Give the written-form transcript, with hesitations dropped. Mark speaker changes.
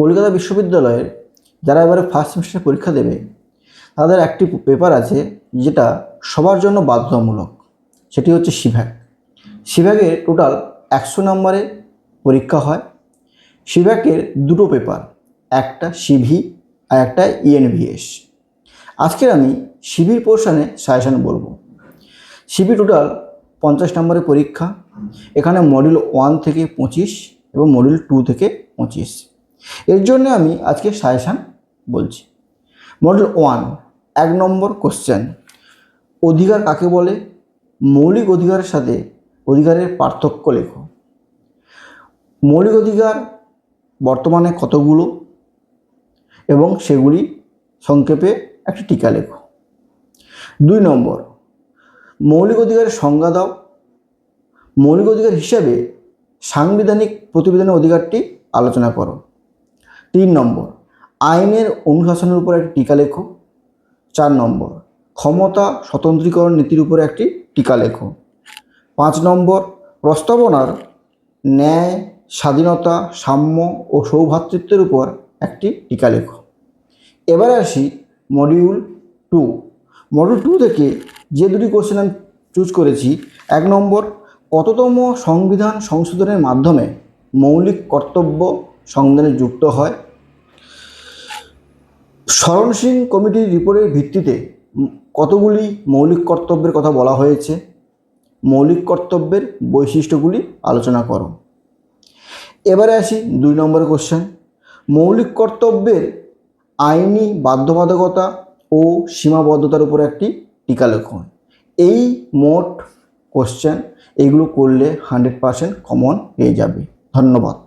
Speaker 1: কলকাতা বিশ্ববিদ্যালয়ের যারা এবারে ফার্স্ট সেমিস্টার পরীক্ষা দেবে তাদের একটি পেপার আছে যেটা সবার জন্য বাধ্যতামূলক, সেটি হচ্ছে সিভ্যাক। সিভ্যাকের টোটাল 100 নম্বরের পরীক্ষা হয়। সিভ্যাকের দুটো পেপার, একটা সিভি আর একটা ইএনভিএস। আজকের আমি সিভির পোর্শনে সাজেশন বলবো। সিভি টোটাল 50 নম্বরের পরীক্ষা। এখানে মডিউল 1 থেকে 25 এবং মডিউল 2 থেকে 25। এর জন্য আমি আজকে সাজেশান বলছি। মডিউল 1 1 নম্বর কোশ্চেন, অধিকার কাকে বলে? মৌলিক অধিকারের সাথে অধিকারের পার্থক্য লেখো। মৌলিক অধিকার বর্তমানে কতগুলো এবং সেগুলি সংক্ষেপে একটি টিকা লেখো। 2 নম্বর, মৌলিক অধিকারের সংজ্ঞা দাও। মৌলিক অধিকার হিসাবে সাংবিধানিক প্রতিবেদনের অধিকারটি আলোচনা করো। 3 নম্বর, আইনের অনুশাসনের উপর একটি টিকা লেখো। 4 নম্বর, ক্ষমতা স্বতন্ত্রীকরণ নীতির উপর একটি টিকা লেখো। 5 নম্বর, প্রস্তাবনার ন্যায়, স্বাধীনতা, সাম্য ও সৌভ্রাতৃত্বের উপর একটি টিকা লেখো। এবারে আসি মডিউল 2। মডিউল 2 থেকে যে দুটি কোশ্চেন আমি চুজ করেছি, 1 নম্বর, কততম সংবিধান সংশোধনের মাধ্যমে মৌলিক কর্তব্য সংবিধানে যুক্ত হয়? শরণ সিং কমিটির রিপোর্টের ভিত্তিতে কতগুলি মৌলিক কর্তব্যের কথা বলা হয়েছে? মৌলিক কর্তব্যের বৈশিষ্ট্যগুলি আলোচনা করো। এবারে আসি 2 নম্বর কোশ্চেন, মৌলিক কর্তব্যের আইনি বাধ্যবাধকতা ও সীমাবদ্ধতার উপর একটি টিকা লেখো। এই মোট কোশ্চেন, এইগুলো করলে 100% কমন পেয়ে যাবে। ধন্যবাদ।